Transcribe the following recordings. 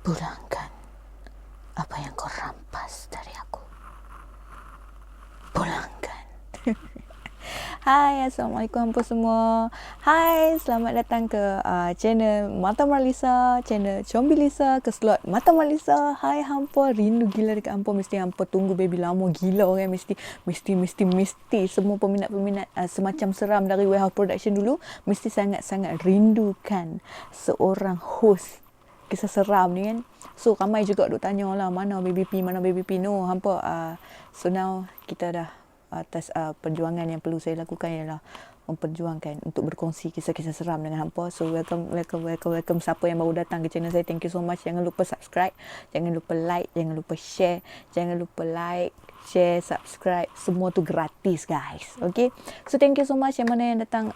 Pulangkan apa yang kau rampas dari aku. Pulangkan. Hai, Assalamualaikum apa semua. Hai, selamat datang ke channel Mata Marlisa, channel Combi Lisa, ke slot Mata Marlisa. Hai hampa, rindu gila dekat hampa. Mesti hampa tunggu baby lama gila kan. Mesti semua peminat-peminat semacam seram dari Warehouse Production dulu mesti sangat-sangat rindukan seorang host kisah seram ni kan. So ramai juga duk tanya lah mana baby P. No hampa. So now kita dah atas perjuangan yang perlu saya lakukan ialah memperjuangkan untuk berkongsi kisah-kisah seram dengan hampa. So welcome siapa yang baru datang ke channel saya. Thank you so much. Jangan lupa subscribe, jangan lupa like, jangan lupa share, subscribe, semua tu gratis guys. Okay, so thank you so much yang mana yang datang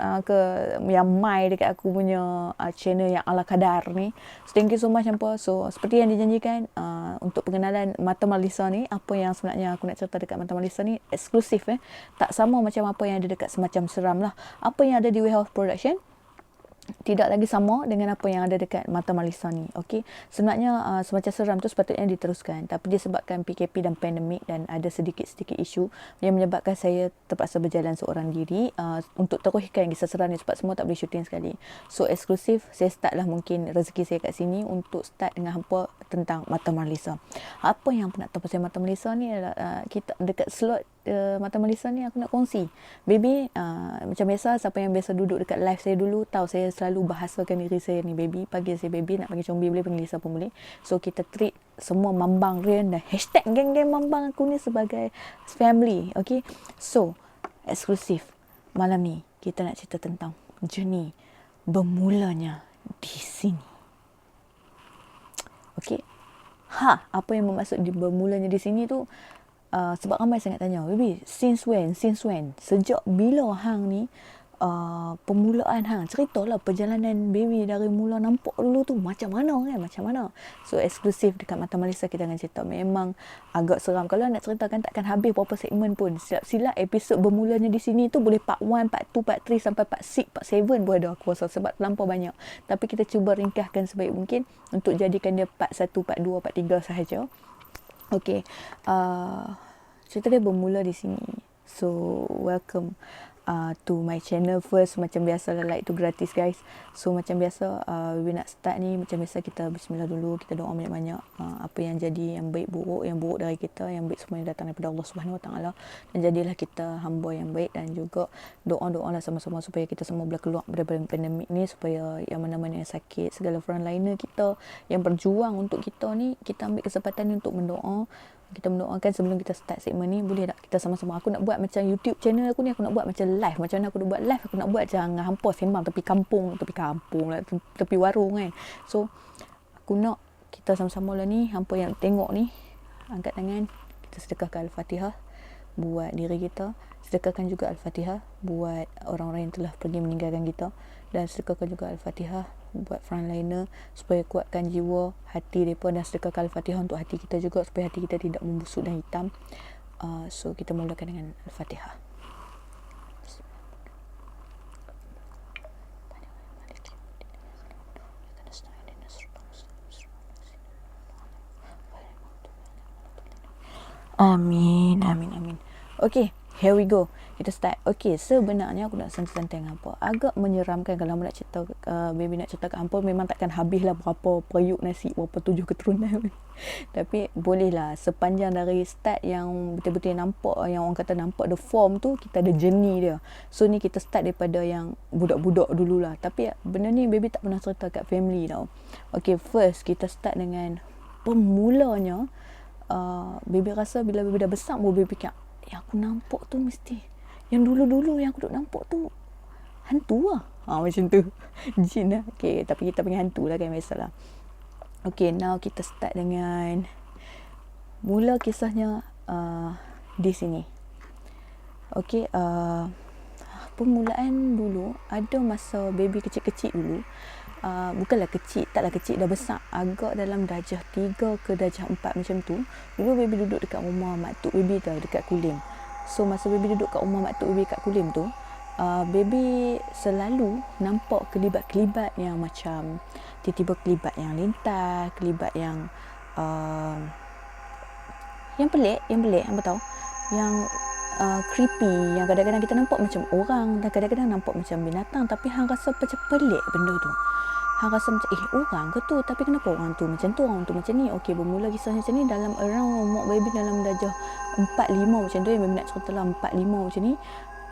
yang mai dekat aku punya channel yang ala kadar ni. So thank you so much hampa. So seperti yang dijanjikan, untuk pengenalan Mata Marlisa ni, apa yang sebenarnya aku nak cerita dekat Mata Marlisa ni eksklusif tak sama macam apa yang ada dekat semacam seram lah. Apa yang ada di Warehouse Production tidak lagi sama dengan apa yang ada dekat Mata Marlisa ni. Okey, sebenarnya semacam seram tu sepatutnya diteruskan, tapi disebabkan PKP dan pandemik dan ada sedikit-sedikit isu yang menyebabkan saya terpaksa berjalan seorang diri untuk teruskan kisah seram ni sebab semua tak boleh syuting sekali. So eksklusif saya start lah mungkin rezeki saya kat sini untuk start dengan hampa tentang Mata Marlisa. Apa yang aku nak tahu pasal Mata Marlisa ni adalah kita dekat slot Mata Marlisa ni aku nak kongsi. Baby, macam biasa, siapa yang biasa duduk dekat live saya dulu tahu saya selalu bahasakan diri saya ni baby. Panggil saya baby, nak panggil Combi boleh, panggil Lisa pun boleh. So kita treat semua mambang Rian dan hashtag geng-geng mambang aku ni sebagai family. Okay, so eksklusif malam ni kita nak cerita tentang journey bermulanya di sini. Okay, apa yang bermaksud di bermulanya di sini tu? Sebab ramai sangat tanya, baby, since when? Sejak bila hang ni permulaan hang? Ceritalah perjalanan baby dari mula nampak dulu tu macam mana kan? Macam mana? So eksklusif dekat Mata Marlisa kita akan cerita. Memang agak seram. Kalau nak ceritakan takkan habis berapa segmen pun. Silap episod bermulanya di sini tu boleh part 1, part 2, part 3 sampai part 6, part 7 pun ada aku rasa sebab terlampau banyak. Tapi kita cuba ringkaskan sebaik mungkin untuk jadikan dia part 1, part 2, part 3 sahaja. Okay, cerita dia bermula di sini. So welcome to my channel first. Macam biasa lah, like tu gratis guys. So macam biasa, we nak start ni macam biasa kita bismillah dulu, kita doa banyak-banyak. Apa yang jadi, yang baik buruk, yang buruk dari kita, yang baik semua yang datang daripada Allah Subhanahu Wa Taala. Dan jadilah kita hamba yang baik, dan juga doa-doa lah sama-sama supaya kita semua boleh keluar daripada pandemik ni, supaya yang mana-mana yang sakit, segala frontliner kita yang berjuang untuk kita ni, kita ambil kesempatan ni untuk mendoa. Kita mendoakan sebelum kita start segmen ni. Boleh tak kita sama-sama, aku nak buat macam YouTube channel aku ni, aku nak buat macam live. Macam mana aku nak buat live? Aku nak buat jangan hampa sembang tepi kampung lah, tepi warung kan. So aku nak kita sama-sama lah ni, hampa yang tengok ni, angkat tangan, kita sedekahkan Al-Fatihah buat diri kita, sedekahkan juga Al-Fatihah buat orang-orang yang telah pergi meninggalkan kita, dan sedekahkan juga Al-Fatihah buat frontliner supaya kuatkan jiwa, hati mereka, dan sedekahkan Al-Fatihah untuk hati kita juga supaya hati kita tidak membusuk dan hitam. So kita mulakan dengan Al-Fatihah. Amin. Okay, here we go. Kita start. Okay, sebenarnya aku nak santai-santai dengan hampa. Agak menyeramkan kalau nak cerita, baby nak cerita kat hampa, memang takkan habis lah berapa periuk nasi, berapa 7 keturunan. Tapi bolehlah, sepanjang dari start yang betul-betul nampak, yang orang kata nampak the form tu, kita ada journey dia. So ni kita start daripada yang budak-budak dululah. Tapi benda ni baby tak pernah cerita kat family tau. Okay, first kita start dengan pemulanya. Baby rasa bila baby dah besar, baby fikir yang aku nampak tu mesti yang dulu-dulu yang aku duk nampak tu hantu lah. Macam tu. Jin lah. Okay, tapi kita panggil hantu lah kan, biasalah. Okay, now kita start dengan mula kisahnya di sini. Okay, permulaan dulu, ada masa baby kecil-kecil dulu. Bukanlah kecil, taklah kecil, dah besar, agak dalam darjah 3 ke darjah 4 macam tu. Dulu baby duduk dekat rumah mak tok baby tau, dekat Kulim. So masa baby duduk kat rumah mak tok baby kat Kulim tu, baby selalu nampak kelibat-kelibat yang macam tiba-tiba kelibat yang lintas, kelibat yang pelik, yang tahu, yang creepy, yang kadang-kadang kita nampak macam orang dan kadang-kadang nampak macam binatang, tapi hang rasa macam pelik benda tu. Hang rasa macam orang ke tu, tapi kenapa orang tu macam tu, orang tu macam ni. Okey, bermula kisahnya macam ni dalam around umur baby dalam darjah 4-5 macam tu, yang baby nak cerita lah 4-5 macam ni.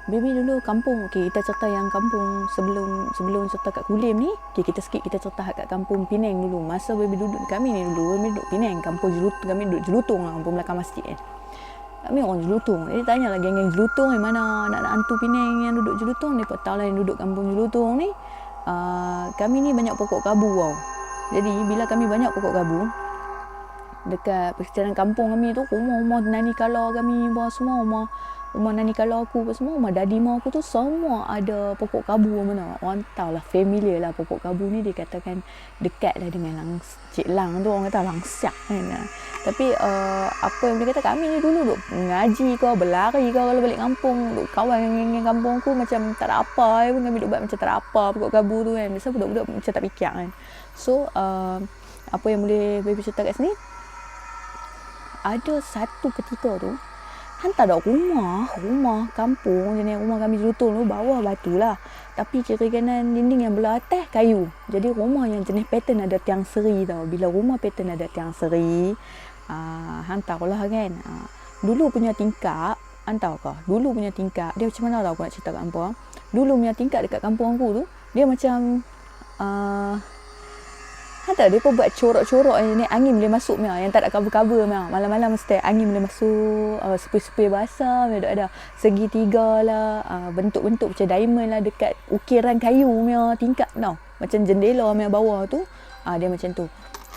Baby dulu kampung, okey, kita cerita yang kampung sebelum cerita kat Kulim ni. Okey, kita skip, kita cerita kat kampung Penang dulu. Masa baby duduk kami ni dulu, baby duduk Penang, kampung Jelutong, kami duduk Jelutong lah, kampung belakang masjid kan. Kami orang Jelutong. Jadi tanyalah geng-geng Jelutong yang mana anak-anak hantu Penang yang duduk Jelutong, mereka tahu lah yang duduk kampung Jelutong ni. Kami ni banyak pokok kabu tau. Jadi bila kami banyak pokok kabu dekat persekitaran kampung kami tu, rumah-rumah nani kala kami semua, rumah nani kala aku semua, rumah dadi mak aku tu semua ada pokok kabu mana. Orang tahu lah, familiar lah pokok kabu ni, dikatakan dekat lah dengan Cik Lang tu, orang kata langsiak kan. Tapi apa yang boleh kata, kami ni dulu duk ngaji ke, berlari ke kalau balik kampung, duk kawan dengan kampung aku macam tak ada apa pun, kami duk buat macam tak ada apa pokok kabu tu kan. Biasa budak-budak macam tak fikir kan. So apa yang boleh baby cerita kat sini, ada satu ketika tu hantar ada rumah kampung jenis rumah kami Jelutong tu, bawah batu lah, tapi kiri kanan dinding yang belah atas kayu. Jadi rumah yang jenis pattern ada tiang seri tau. Bila rumah pattern ada tiang seri, hantar lah kan. Dulu punya tingkap, hantar kau, dulu punya tingkap dia macam mana tau aku nak cerita kat hampa. Dulu punya tingkap dekat kampung aku tu, dia macam hantar dia pun buat corok-corok ni, angin boleh masuk yang tak ada cover-cover. Malam-malam mesti angin boleh masuk, sepoi-sepoi basah, ada segitiga lah, bentuk-bentuk macam diamond lah dekat ukiran kayu tingkap tau. Macam jendela bawah tu, dia macam tu.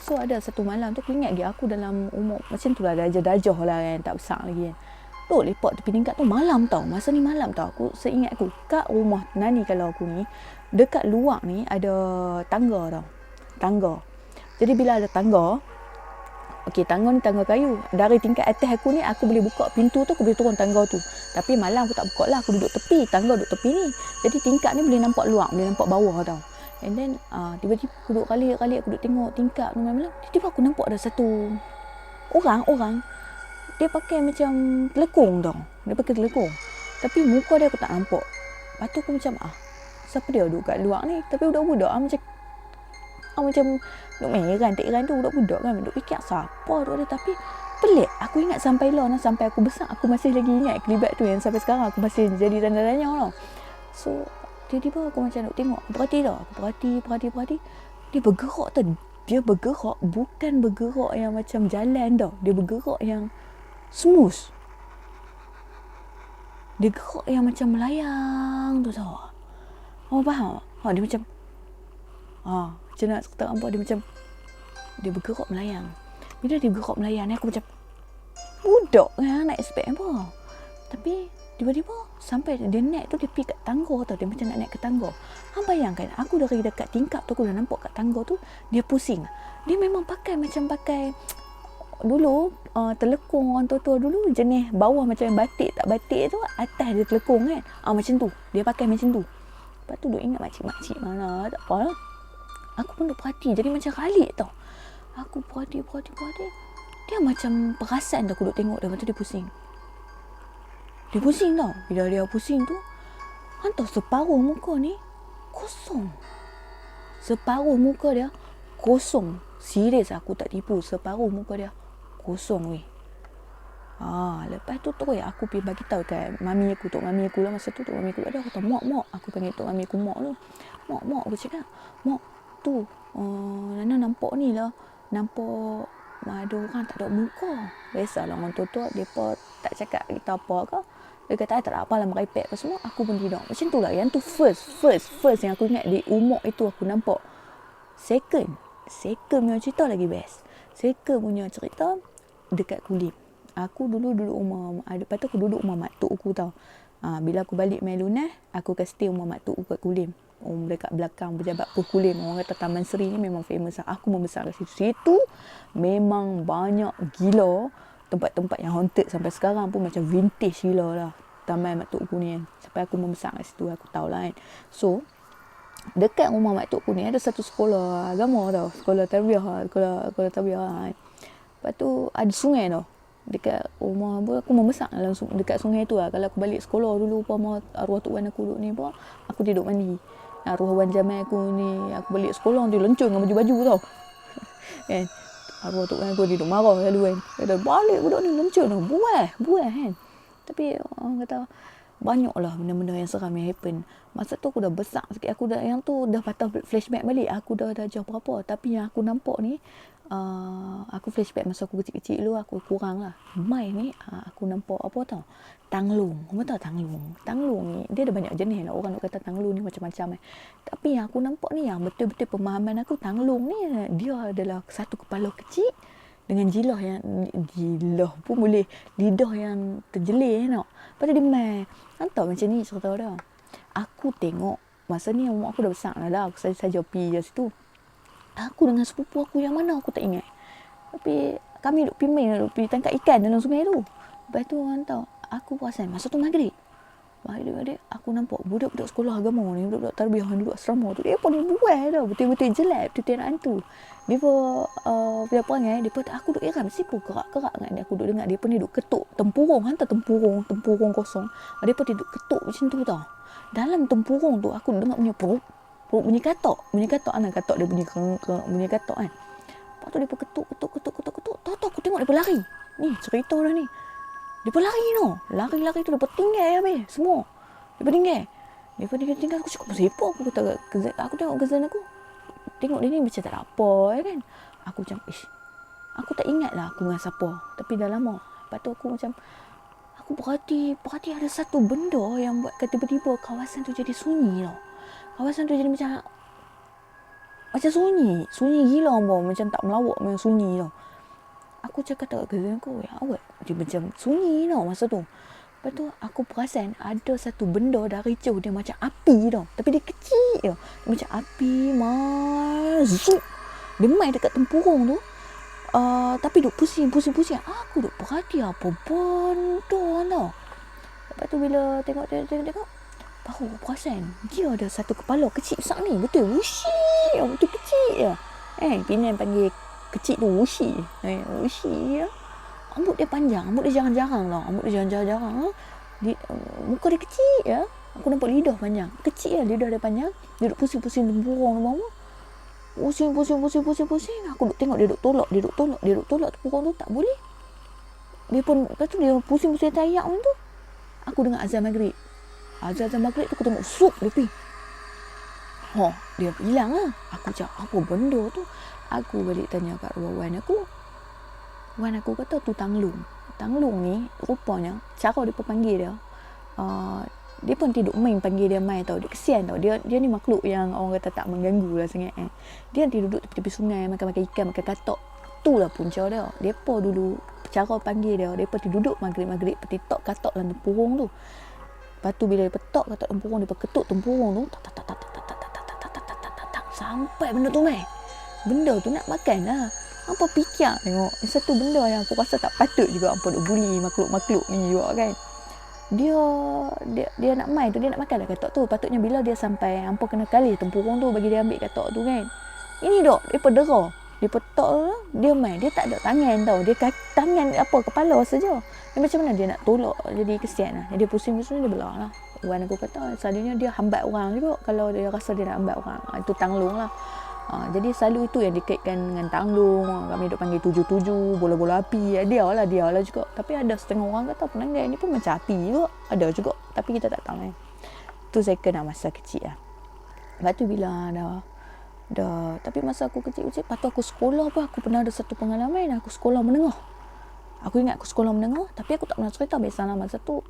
So ada satu malam tu, aku ingat lagi aku dalam umur macam tu lah, darjah-darjah lah kan, tak besar lagi kan. Tu lepak tepi tingkap tu malam tau. Masa ni malam tau, aku seingat aku kat rumah nani kalau aku ni, dekat luar ni ada tangga tau. Tangga. Jadi bila ada tangga, okey, tangga ni tangga kayu. Dari tingkat atas aku ni, aku boleh buka pintu tu, aku boleh turun tangga tu. Tapi malam aku tak buka lah, aku duduk tepi, tangga duduk tepi ni. Jadi tingkat ni boleh nampak luar, boleh nampak bawah tau. And then tiba-tiba aku duduk kali aku duduk tengok tingkap tu malam. Tiba-tiba aku nampak ada satu orang. Dia pakai macam telekung tau. Dia pakai telekung. Tapi muka dia aku tak nampak. Lepas tu aku macam, siapa dia duduk kat luar ni? Tapi budak-budak macam duk meran, tak heran tu budak-budak kan. Duk fikir siapa duk ada. Tapi pelik. Aku ingat sampai lah, sampai aku besar, aku masih lagi ingat kelibat tu yang sampai sekarang aku masih jadi tanda-tanya tau. So tiba-tiba aku macam duk tengok, perhati. Dia bergerak tau. Dia bergerak, bukan bergerak yang macam jalan tau. Dia bergerak yang smooth. Dia gerak yang macam melayang tu tau. Oh faham? Dia macam macam nak cerita apa, dia macam dia bergerak melayang. Bila dia bergerak melayang ni, aku macam budak kan, nak expect apa. Tapi tiba-tiba sampai dia naik tu, dia pergi kat tangga tau. Dia macam nak naik ke tangga. Bayangkan, aku dari dekat tingkap tu, aku dah nampak kat tangga tu, dia pusing. Dia memang pakai dulu telekung orang tua-tua dulu jenis bawah macam batik, tak batik tu, atas dia telekung kan. Macam tu. Dia pakai macam tu. Lepas tu duk ingat makcik-makcik mana, tak apa lah. Aku pun duk perhati, jadi macam kalik tau. Aku perhati. Dia macam perasan tau, aku duk tengok dia, lepas tu dia pusing. Dia pusing tau. Bila dia pusing tu, hantar separuh muka ni kosong. Separuh muka dia kosong. Serius, aku tak tipu. Separuh muka dia kosong weh. Lepas tu aku pergi bagi tahu kat mami aku. Tok mami aku lah masa tu, tok mami aku ada. Aku kata, mak. Aku panggil tok mami aku mak tu. Mak, aku cakap, mak tu Nana nampak ni lah. Nampak ada orang tak ada muka. Biasalah orang tua-tua, mereka tak cakap kita apa ke. Dia kata, tak ada apa lah, merepek apa semua. Aku pun tidur. Macam tu lah. Yang tu first yang aku ingat di umur itu aku nampak. Second punya cerita lagi best. Second punya cerita dekat Kulim. Aku dulu duduk rumah, lepas tu aku duduk rumah mak tok aku tau. Bila aku balik main lunas, aku akan stay rumah mak tok aku kat Kulim. Dekat belakang pejabat Puh Kulim. Orang kata Taman Seri ni memang famous. Aku membesar kat situ. Situ memang banyak gila tempat-tempat yang haunted sampai sekarang pun macam vintage gila lah. taman mak tok aku ni kan. Sampai aku membesar kat situ, aku tahulah kan. So dekat rumah mak tok aku ni ada satu sekolah agama tau, sekolah tarbiyah kan. Lepas tu ada sungai tau dekat rumah aku membesar dalam dekat sungai tu lah. Kalau aku balik sekolah dulu umpama arwah tok wan aku duduk ni pun, aku tidur mandi. Arwah wan jamai aku ni, aku balik sekolah dia lencur dengan baju-baju tau. Kan. Arwah tok wan aku tidur marah lalu kan. Kata balik budak ni lencur tau. Buai kan. Tapi orang kata banyaklah benda-benda yang seram yang happen. Masa tu aku dah besar sikit, aku dah yang tu dah patah flashback balik. Aku dah jauh berapa, tapi yang aku nampak ni aku flashback masa aku kecil-kecil dulu, aku kurang lah. Mai ni aku nampak apa tau? Tanglung. Kamu tahu tanglung? Tanglung ni dia ada banyak jenis lah. Orang nak kata tanglung ni macam-macam Tapi yang aku nampak ni yang betul-betul pemahaman aku, tanglung ni dia adalah satu kepala kecil dengan jilah pun boleh, lidah yang terjelir tau. Lepas tu dia main. Tahu macam ni cerita dia. Aku tengok masa ni umur aku dah besar lah. Aku saja pergi je situ. Aku dengan sepupu aku yang mana aku tak ingat. Tapi kami duk pergi tangkap ikan dalam sungai tu. Lepas tu orang tahu, aku perasan masa tu maghrib aku nampak budak-budak sekolah agama ni, budak-budak tarbiyah yang duduk asrama tu, dia pun buai tau, betul-betul jelek, betul-betul nak hantu. Dia pun dia pun aku duk heran, siapa gerak-gerak dengan dia. Aku duk dengar dia pun duk ketuk tempurung, hantar tempurung kosong. Dia pun duk ketuk macam tu tau. Dalam tempurung tu aku dengar punya perut bunyi katok anak katok dia bunyi katok kan. Lepas tu dia pun ketuk. Tahu aku tengok dia pun lari. Ni cerita dah ni. Dia pun lari no. Lari tu dia pun tinggal habis semua. Dia pun tinggal. Aku cakap siapa? Aku tengok kezan aku. Tengok dia ni macam tak ada apa kan. Aku macam aku tak ingat lah aku dengan siapa. Tapi dah lama. Lepas tu aku macam aku perhati ada satu benda yang buat tiba-tiba kawasan tu jadi sunyi tau. Kawasan tu jadi macam sunyi gila macam tak melawak, memang sunyi tau. Aku cakap tak kezan aku, ya awak dia macam sunyi tau masa tu. Lepas tu aku perasan ada satu benda dari jauh, dia macam api tau. Tapi dia kecil tau. Dia macam api masuk. Dia main dekat tempurung tu. Tapi duk pusing. Aku duk perhati apa benda tau. Lepas tu bila tengok baru perasan dia ada satu kepala kecil besar ni. Betul kecil je. Penang panggil kecil tu Wushi. Wushi ya. Rambut dia panjang, rambut dia jarang-jarang tau. Muka dia kecil ya. Aku nampak lidah panjang. Kecil ya lidah dia panjang. Dia duk pusing-pusing tempurung bawah. Pusing. Aku duk tengok dia duk tolak tempurung tu tak boleh. Dia pun lepas tu dia pusing-pusing tayak macam tu. Aku dengar azan maghrib. Azan maghrib tu aku tengok dia pergi. Dia hilang lah. Aku cakap apa benda tu. Aku balik tanya kat wan aku. Wan aku kata tu tanglung. Tanglung ni rupanya cara dia panggil dia. Dia pun tidak main panggil dia mai tau. Dia kesian tau. Dia ni makhluk yang orang kata tak mengganggu lah sangat. Dia nanti duduk tepi-tepi sungai makan ikan, makan katak. Itulah punca dia. Depa dulu cara panggil dia. Depa duduk maghrib-maghrib peti tok katak dalam tempurung tu. Lepas tu bila dia petok katak tempurung, dia ketuk tempurung tu. Sampai benda tu mai. Benda tu nak makan lah. Hampa fikir tengok. Satu benda yang aku rasa tak patut juga hampa duk bully makhluk-makhluk ni juga kan. Dia nak main tu, dia nak makan lah katak tu. Patutnya bila dia sampai, hampa kena kali tempurung tu bagi dia ambil katak tu kan. Ini dok, dia dera. Dia petok tu, dia main. Dia tak ada tangan tau. Dia tangan kepala saja. Dia macam mana dia nak tolak, jadi kesian lah. Dia pusing-pusing, dia belah lah. Wan aku kata, selalunya dia hambat orang juga kalau dia rasa dia nak hambat orang. Itu tanglung lah. Jadi selalu itu yang dikaitkan dengan tanglung. Kami duk panggil 77, bola-bola api. Dia lah juga. Tapi ada setengah orang kata penanggai ni pun macam api juga. Ada juga. Tapi kita tak tahu kan. Itu second lah masa kecil lah. Lepas tu bila dah tapi masa aku kecil-kecil, lepas tu aku sekolah pun aku pernah ada satu pengalaman. Aku sekolah menengah. Aku ingat aku sekolah menengah. Tapi aku tak pernah cerita. Biasalah masa tu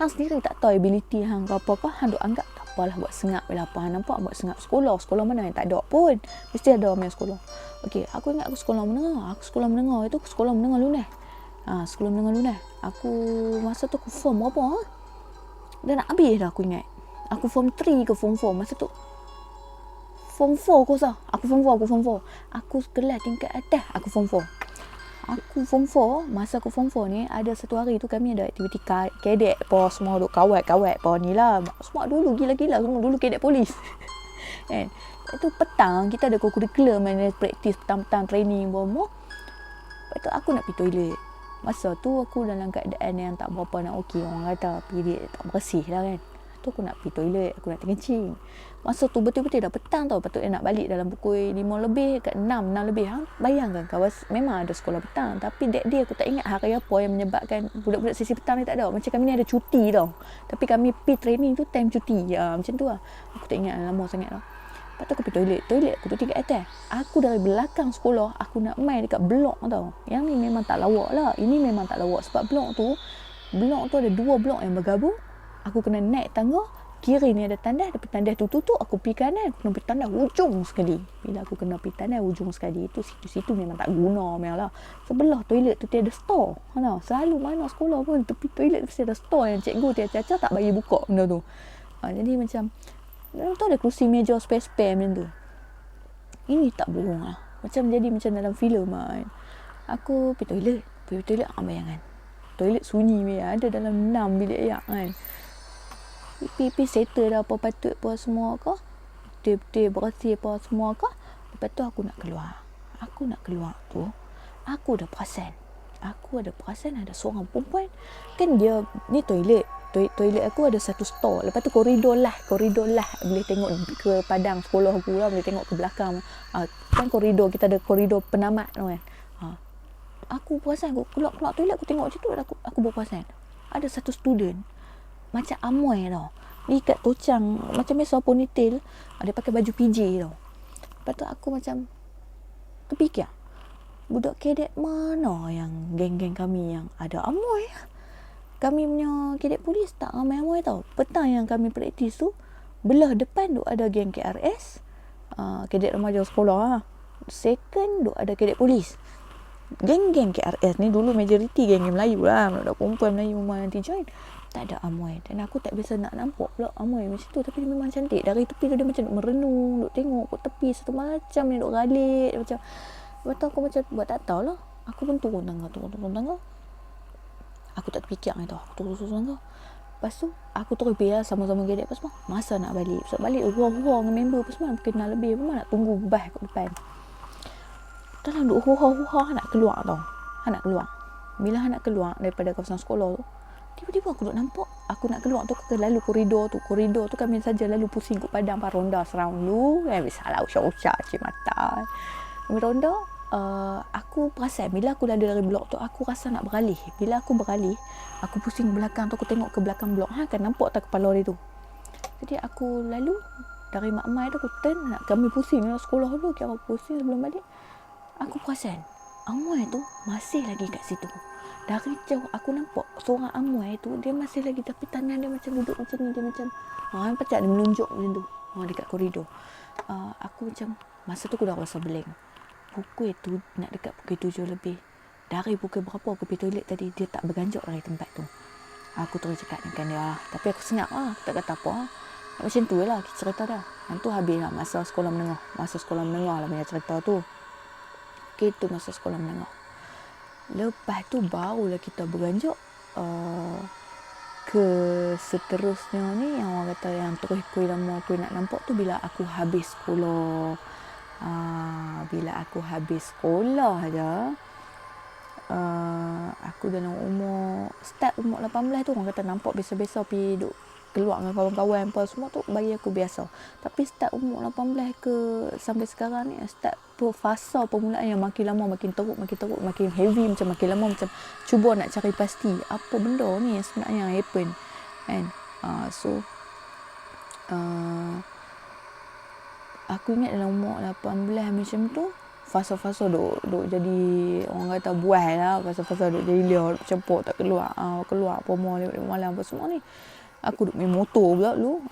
hang sendiri tak tahu ability hang ke apa-apa. Hang duk anggap tak apalah buat sengap bila apa hang nampak buat sengap sekolah mana yang tak ada pun. Mesti ada orang yang sekolah. Okey, aku ingat aku sekolah menengah. Itu sekolah menengah lunas. Sekolah menengah lunas. Aku masa tu aku form berapa? Dah nak habis dah aku ingat. Aku form 3 ke form 4 masa tu. Form 4 aku rasa. Aku form 4. Aku kelas tingkat atas aku form 4. Masa aku form 4 ni, ada satu hari tu kami ada aktiviti kadek po, semua duk kawat po ni lah. Semua dulu gila-gila, semua dulu kadek polis. Kan? Itu petang kita ada kurikulum, ada praktis petang-petang training bomo. Lepas tu aku nak pergi toilet. Masa tu aku dalam keadaan yang tak berapa nak okey, orang kata period tak bersih lah kan. Tu aku nak pergi toilet, aku nak terkencing. Masa tu betul-betul dah petang tau. Patutnya nak balik dalam pukul 5 lebih, kat 6 lebih. Bayangkan memang ada sekolah petang. Tapi that day aku tak ingat hari apa yang menyebabkan budak-budak sesi petang ni tak ada. Macam kami ni ada cuti tau. Tapi kami pergi training tu time cuti. Macam tu lah. Aku tak ingat lama sangat tau. Lepas tu aku pergi toilet aku tu tingkat atas. Aku dari belakang sekolah, aku nak main dekat blok tau. Yang ni memang tak lawak lah. Ini memang tak lawak. Sebab blok tu ada 2 blok yang bergabung. Aku kena naik tangga. Kiri ni ada tandas, tapi tandas tu tutup. Aku pergi kanan, aku kena pergi tandas hujung sekali. Bila aku kena pergi tandas hujung sekali, itu situ-situ memang tak guna memang lah. Sebelah toilet tu tiada store. Selalu mana sekolah pun tepi toilet mesti ada store yang cikgu tiap-tiap tak bagi buka benda tu. Jadi macam tu ada kerusi meja spare macam tu. Ini tak bohong lah. Macam jadi macam dalam filem lah. Aku pergi toilet bayangan. Toilet sunyi ada dalam 6 bilik air kan. Pipi settle dah apa patut apa semua ke. Betul-betul bersih apa semua ke. Lepas tu aku nak keluar tu. Aku ada perasan ada seorang perempuan. Kan dia ni toilet aku ada satu store. Lepas tu koridor lah boleh tengok ke padang sekolah aku lah, boleh tengok ke belakang. Kan koridor kita ada koridor penamat tu kan. Aku perasan aku keluar toilet, aku tengok macam tu, aku berperasan ada satu student macam amoy tau. Ni kat tocang macam biasa ponytail, dia pakai baju PJ tau. Lepas tu aku macam terfikir, budak kadek mana yang geng-geng kami yang ada amoy? Kami punya kadek polis tak ramai amoy tau. Petang yang kami praktis tu, belah depan tu ada geng KRS, kadek remaja sekolah. Second tu ada kadek polis. Geng-geng KRS ni dulu majoriti geng Melayu lah. Budak perempuan Melayu memang nanti join. Tak ada amoy. Dan aku tak biasa nak nampak pula amoy macam tu. Tapi dia memang cantik. Dari tepi tu dia macam duk merenung, duk tengok kat tepi satu macam ni, duk galik macam. Lepas tu aku macam buat tak tahu lah. Aku pun turun tangga. Aku tak terfikir ni tau. Aku turun tangga. Lepas tu aku terus pergi lah sama-sama gedek apa semua. Masa nak balik. Sebab balik hurau-hurau dengan member apa semua. Kenal lebih. Memang nak tunggu bas kat depan. Dalam duk hurau-hurau nak keluar tau. Nak keluar. Bila nak keluar daripada kawasan sekolah tu, tiba-tiba aku duk nampak aku nak keluar tu, aku lalu koridor tu kami saja lalu pusing kat padang ronda serang dulu kan, biasalah usah-usah cik mata kami ronda. Aku perasan bila aku lalu dari blok tu, aku rasa nak beralih. Bila aku beralih, aku pusing belakang tu, aku tengok ke belakang blok, kan nampak tak kepala dia tu. Jadi aku lalu dari mak mai tu, aku turn nak kami pusing lah sekolah dulu, kira pusing sebelum balik. Aku perasan amoy tu masih lagi kat situ. Dari jauh aku nampak seorang amoy tu, dia masih lagi, tapi tangan dia macam duduk macam ni, dia macam macam dia menunjuk macam tu dekat koridor. Aku macam masa tu aku dah rasa blank. Pukul tu nak dekat pukul 7 lebih. Dari pukul berapa aku pergi toilet tadi, dia tak berganjak dari tempat tu. Aku terus cakap dengan dia, tapi aku senyap lah, tak kata apa. Macam tu lah cerita dah. Yang tu habis lah masa sekolah menengah lah punya cerita tu. Itu masa sekolah menengah. Lepas tu barulah kita beranjak ke seterusnya ni, yang orang kata yang terus kui lama aku nak nampak tu bila aku habis sekolah. Bila aku habis sekolah aja, aku dalam umur 18 tu, orang kata nampak biasa-biasa pergi duk keluar dengan kawan-kawan apa semua tu bagi aku biasa. Tapi start umur 18 ke sampai sekarang ni, start fasa permulaan yang makin lama makin teruk, makin heavy, macam makin lama macam cuba nak cari pasti apa benda ni yang sebenarnya yang happen kan. Aku ingat dalam umur 18 macam tu, fasa-fasa duk jadi orang kata buah lah, fasa-fasa duk jadi liar, campur tak keluar apa malam apa semua ni. Aku duk main motor pula dulu.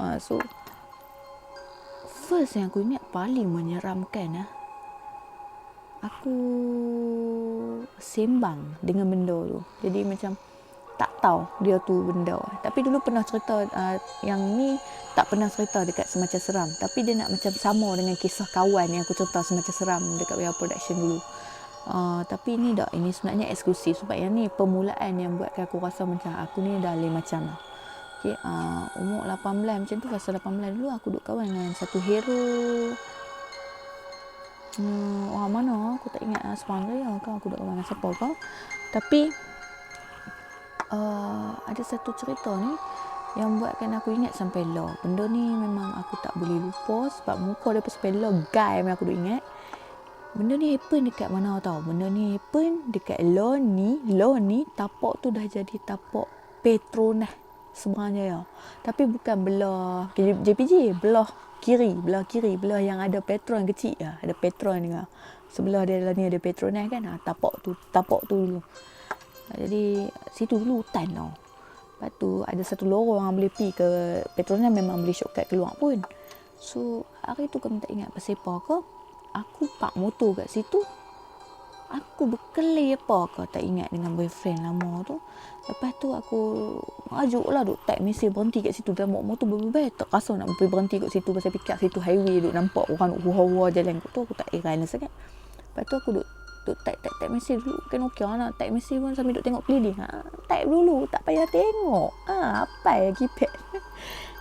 First yang aku ingat paling menyeramkan, aku sembang dengan benda tu. Jadi macam tak tahu dia tu benda. Tapi dulu pernah cerita, yang ni tak pernah cerita dekat Semacam Seram. Tapi dia nak macam sama dengan kisah kawan yang aku cerita Semacam Seram dekat WA Production dulu. Tapi ini sebenarnya eksklusif sebab yang ni permulaan yang buatkan aku rasa macam aku ni dah lain macam lah. Okay, umur 18 macam tu, fasa 18 dulu aku duduk kawan dengan satu hero. Orang mana aku tak ingat Semarang Raya ke, aku duduk kawan dengan siapa ke. Tapi ada satu cerita ni yang buatkan aku ingat sampai lah. Benda ni memang aku tak boleh lupa sebab muka dia sampai lah guy memang aku duk ingat. Benda ni happen dekat mana tau? Benda ni happen dekat law ni tapak tu dah jadi tapak Petronas sebenarnya ya. Tapi bukan belah JPJ, belah kiri, belah yang ada Petron kecil ya. Ada Petron juga. Sebelah dia ni ada Petronas kan. Tapak tu dulu. Jadi situ dulu hutan tau. Lepas tu ada satu lorong yang boleh pergi ke Petronas, memang boleh shortcut keluar pun. So hari tu kami tak ingat pasal apa ke, aku park motor kat situ. Aku berkelih apa ke tak ingat dengan boyfriend lama tu. Lepas tu aku majuk lah duk type mesej berhenti kat situ. Dan bawa motor berbebai tak rasa nak berhenti kat situ pasal pick up situ highway duk nampak orang duk hua-hua jalan kat tu. Aku tak heran lah sangat. Lepas tu aku duk type mesej dulu. Kan okey lah nak type mesej pun sambil duk tengok keliling. Type dulu, tak payah tengok. Apa ya keypad.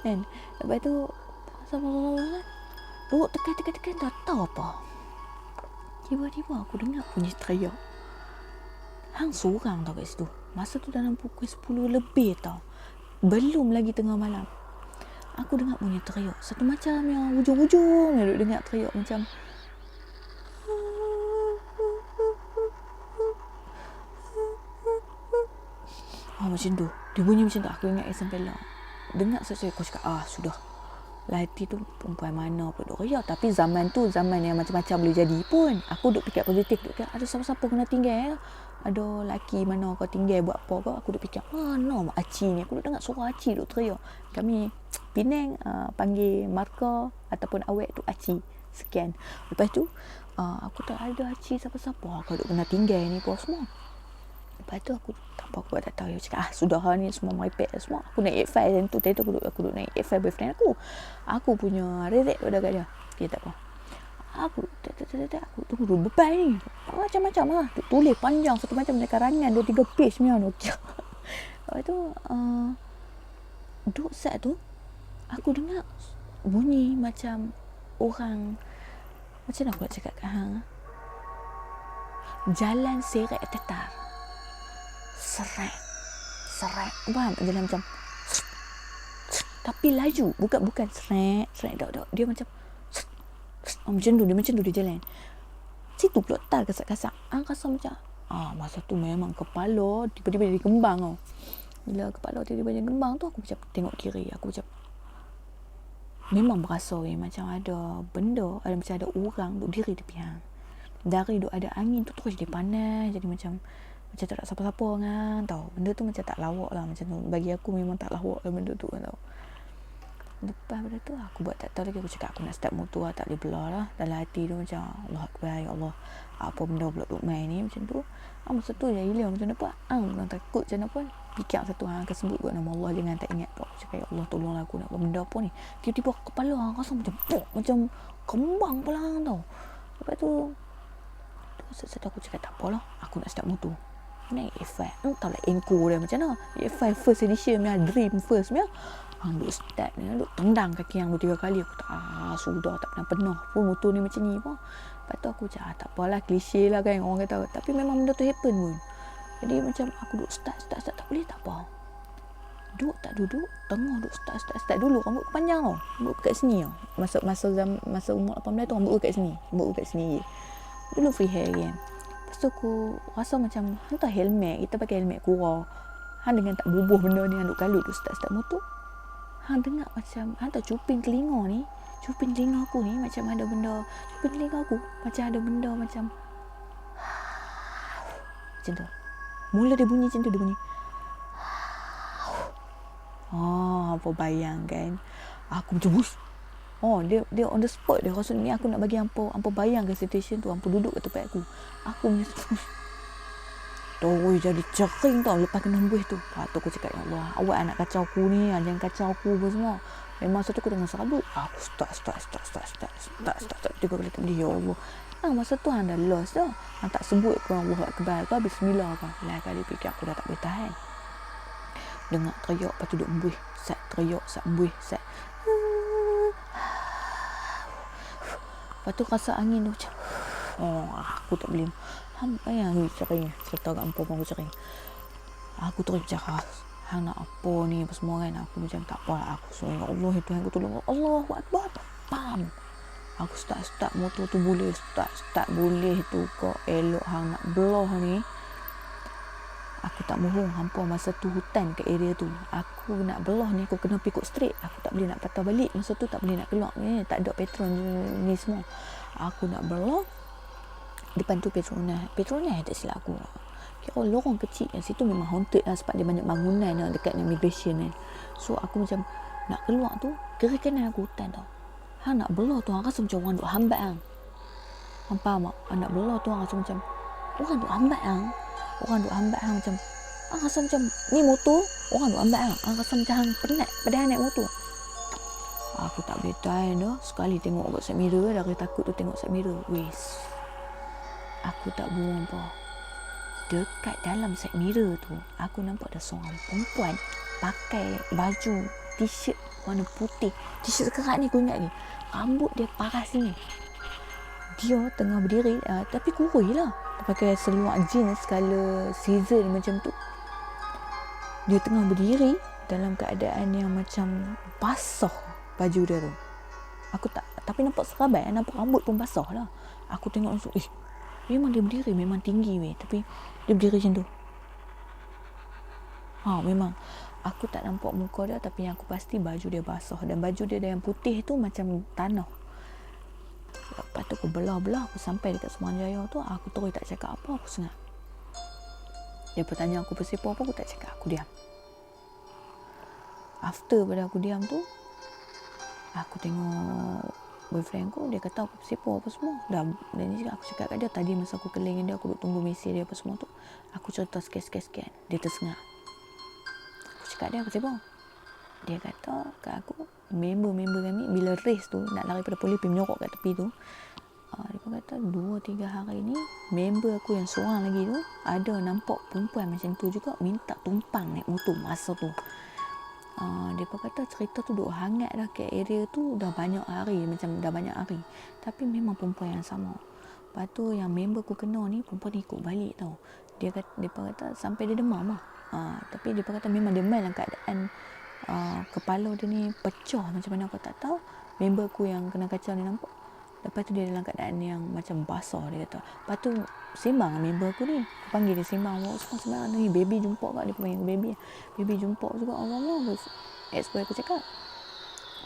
Kan. Lepas tu sama-sama duk tekan tak tahu apa. Tiba-tiba aku dengar bunyi teriak. Hang seorang tau kat situ. Masa tu dalam pukul 10 lebih tau. Belum lagi tengah malam. Aku dengar bunyi teriak. Satu macam yang hujung-hujung yang duk dengar teriak macam macam tu. Dia bunyi macam tu. Aku ingat sampai lah. Dengar sesuai aku cakap, sudah. Lati tu perempuan mana pula duk riak. Tapi zaman tu zaman yang macam-macam boleh jadi pun. Aku duk fikir positif. Duk fikir ada siapa-siapa kena tinggal. Ada laki mana kau tinggal buat apa ke. Aku duk fikir mana mak Aci ni. Aku duk dengar suara Aci duk teriak. Kami Penang panggil markah ataupun awet tu Aci. Sekian. Lepas tu aku tak ada Aci siapa-siapa. Aku duk kena tinggal ni pun semua. Lepas tu aku tak apa, aku tak tahu. Aku cakap sudah ni semua merepek semua. Aku naik 8 time tu. Tadi tu aku duduk naik 8 boyfriend aku. Aku punya redek pada kat dia. Dia tak apa. Aku tunggu dulu beban ni. Macam-macam lah. Tulis panjang satu macam macam karangan 2-3 page punya Nokia. Lepas tu duduk set tu aku dengar bunyi macam orang, macam mana aku nak cakap kat hang, jalan seret tetar. Seret. Faham? Jalan macam tapi laju. Bukan seret. Dok. Dia macam macam tu dia jalan. Situ pula tar kasak-kasak. Rasa macam masa tu memang kepala tiba-tiba jadi kembang tau. Bila kepala tiba-tiba jadi kembang tu, aku macam tengok kiri. Aku macam memang berasa macam ada benda, macam ada orang duk diri tepi hang. Dari duk ada angin tu terus dia panas. Jadi macam tak ada siapa-siapa kan tau. Benda tu macam tak lawak lah macam tu. Bagi aku memang tak lawak lah benda tu kan tau. Lepas benda tu aku buat tak tahu lagi. Aku cakap aku nak start motor lah, tak boleh belah lah. Dalam hati tu macam Allah Akbar, ya Allah, apa benda pula duk main ni macam tu. Masa tu je hilang macam apa. Nak takut macam apa. Fikir satu hang akan sebut buat nama Allah, jangan tak ingat tu. Aku cakap ya Allah tolonglah aku nak buat benda apa ni. Tiba-tiba kepala hang rasa macam kembang pula hang tau. Lepas tu setelah aku cakap tak apalah, aku nak start motor. Naik A5 tahu lah Enco dia macam mana. A5 first edition punya, dream first punya. Duk start ni, duk tendang kaki yang 2-3 kali. Aku tak sudah tak pernah penuh pun motor ni macam ni pun. Lepas tu aku cakap tak apalah, klise lah kan orang kata. Tapi memang benda tu happen pun. Jadi macam aku duk start tak boleh tak apa. Duduk tak duduk, tengah duk start dulu. Rambut panjang tau. Rambut kat sini tau. Masa umur 18 tu rambut kat sini. Rambut kat sini je. Dulu free hair kan. Lepas tu aku rasa macam hantar helmet. Kita pakai helmet kura. Han dengan tak bubuh benda ni. Han duk kalut duk start motor. Han dengar macam hantar cuping telinga ni. Cuping telinga aku ni macam ada benda. Cuping telinga aku macam ada benda macam macam tu. Mula dia bunyi macam tu. Dia bunyi apa bayang kan. Aku macam dia on the spot. Dia rasa ni aku nak bagi hampa bayang ke situation tu. Hampa duduk kat tempat aku. Aku punya terus jadi cering tau lepas kena hembus tu. Lepas tu aku cakap ya Allah, awak nak kacau aku ni, jangan kacau aku pun semua. Memang masa tu aku tengah serabut. Aku start 3 kali tak boleh. Ya Allah, Hang masa tu hang dah lost dah. Hang tak sebut pun Allah Akbar ke bismillah ke. Lain kali fikir aku dah tak boleh tahan. Dengar teriak lepas tu duk embuih. Sat teriak, sat embuih, sat. Lepas tu rasa angin tu macam aku tak boleh. Hang bayang cering. Cerita kat ampun pun aku cering. Aku terus cakap, hang nak apa ni apa semua kan. Aku macam tak apa lah. Aku suruh ya Allah Tuhan aku tolong. Allahu Akbar. Pam. Aku start motor tu boleh start boleh tu kok elok hang nak belah ni. Aku tak bohong, hampa masa tu hutan kat area tu. Aku nak belah ni aku kena pikuk straight. Aku tak boleh nak patah balik. Masa tu tak boleh nak keluar ni, tak ada petrol ni semua. Aku nak belah. Depan tu Petronas tak silap aku. Kira lorong kecil kat situ memang haunted lah sebab dia banyak bangunan lah dekat immigration kan. So aku macam nak keluar tu, kiri kanan aku hutan tau. Hang nak belah tu hang rasa macam orang duk hambat hang. Hang faham tak? Hang nak belah tu hang rasa macam orang duk hambat hang. Orang duk hambat hang macam hang rasa macam ni motor orang duk hambat hang. Hang rasa macam hang penat pada hang naik motor. Aku tak boleh tahan dah. Sekali tengok kat side mirror, dari takut tu tengok side mirror. Wes. Aku tak bohong apa. Dekat dalam side mirror tu, aku nampak ada seorang perempuan pakai baju t-shirt warna putih. T-shirt sekerat ni aku ingat ni. Rambut dia paras ni. Dia tengah berdiri tapi kurus lah. Dia pakai seluar jeans skala season macam tu. Dia tengah berdiri dalam keadaan yang macam basah baju dia tu. Aku tak, tapi nampak serabai, nampak rambut pun basah lah. Aku tengok langsung, memang dia berdiri, memang tinggi weh. Tapi dia berdiri macam tu. Memang aku tak nampak muka dia, tapi yang aku pasti baju dia basah. Dan baju dia yang putih tu macam tanah. Lepas tu aku belah-belah, aku sampai dekat Suruhanjaya tu. Aku terus tak cakap apa, aku sengat. Dia bertanya aku bersepah apa, aku tak cakap, aku diam. After pada aku diam tu, aku tengok boyfriend aku, dia kata aku bersepah apa semua. Dan dia aku cakap kat dia, tadi masa aku keling dia, aku duduk tunggu mesej dia apa semua tu, aku cerita sikit-sikit. Dia tersengat. Aku cakap dia, aku bersepah. Dia kata kat aku, member kami bila race tu nak lari pada polis pergi menyorok kat tepi tu, dia kata 2-3 hari ni member aku yang seorang lagi tu ada nampak perempuan macam tu juga minta tumpang naik motor masa tu. Dia kata cerita tu duk hangat dah kat area tu dah banyak hari, tapi memang perempuan yang sama. Lepas tu yang member aku kena ni, perempuan ni ikut balik tau. Dia kata sampai dia demam lah. Tapi dia kata memang dia main dalam keadaan kepala dia ni pecah macam mana aku tak tahu. Member aku yang kena kacau ni nampak. Lepas tu dia dalam keadaan yang macam basah, dia kata. Lepas tu sembang member aku ni, aku panggil dia sembang ni, baby jumpa kat dia, panggil aku baby jumpa juga Allah. Ex-boy aku cakap.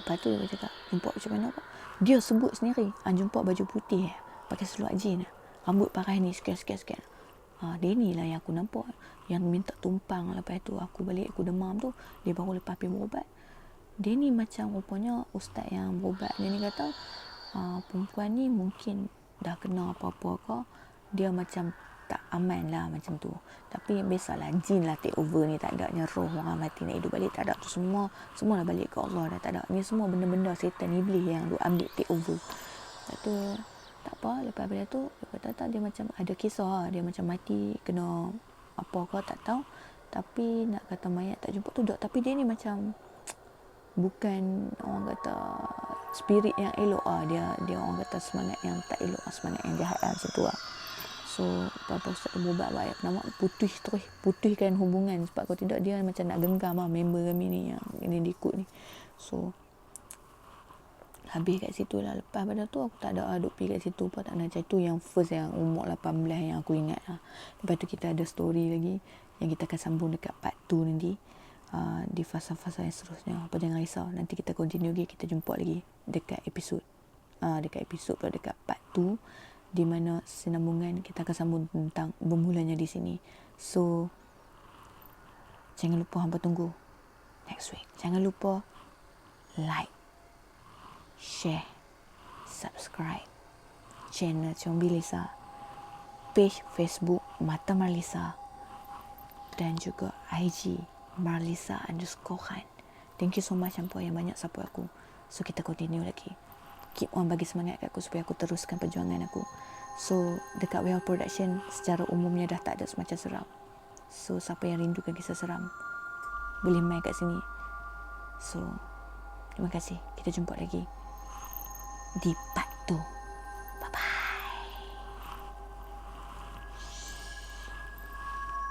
Lepas tu dia cakap, jumpa macam mana kak? Dia sebut sendiri, jumpa baju putih pakai seluar jeans, rambut paras ni sekian. Dia ni lah yang aku nampak, yang minta tumpang. Lepas tu aku balik, aku demam tu, dia baru lepas pergi berubat. Dia ni macam rupanya ustaz yang berubat. Dia ni kata perempuan ni mungkin dah kena apa-apa ke, dia macam tak aman lah macam tu. Tapi biasalah jin lah take over ni, tak adanya roh orang mati nak hidup balik, tak ada tu. Semua dah balik ke Allah dah, tak ada. Ni semua benda-benda setan iblis yang duk ambil take over. Lepas tu tak apa, lepas pada tu dia kata dia macam ada kisah lah. Dia macam mati kena apa ke tak tahu, tapi nak kata mayat tak jumpa tu dok. Tapi dia ni macam bukan orang kata spirit yang elok lah. Dia orang kata semangat yang tak elok lah, semangat yang jahat lah macam tu lah. So apa-apa ustaz tu berubat baik, nama putihkan hubungan. Sebab kalau tidak dia macam nak genggam lah member kami ni yang ini diikut ni. So habis kat situ lah. Lepas pada tu aku tak ada duk pergi kat situ pun, tak nak cari tu. Yang first yang umur 18 yang aku ingat lah. Lepas tu kita ada story lagi yang kita akan sambung dekat part 2 nanti, di fasa-fasa yang seterusnya. Apa jangan risau, nanti kita continue lagi, kita jumpa lagi dekat episod pula dekat part 2, di mana sinambungan kita akan sambung tentang bermulanya di sini. So jangan lupa hampa tunggu next week. Jangan lupa like, share, subscribe channel Combi Lisa, page Facebook Mata Marlisa, dan juga IG Marlisa_Han. Thank you so much hampa yang banyak support aku. So kita continue lagi. Keep on bagi semangat kat aku supaya aku teruskan perjuangan aku. So dekat Well Production secara umumnya dah tak ada semacam seram. So siapa yang rindukan kisah seram boleh main kat sini. So terima kasih. Kita jumpa lagi di part 2.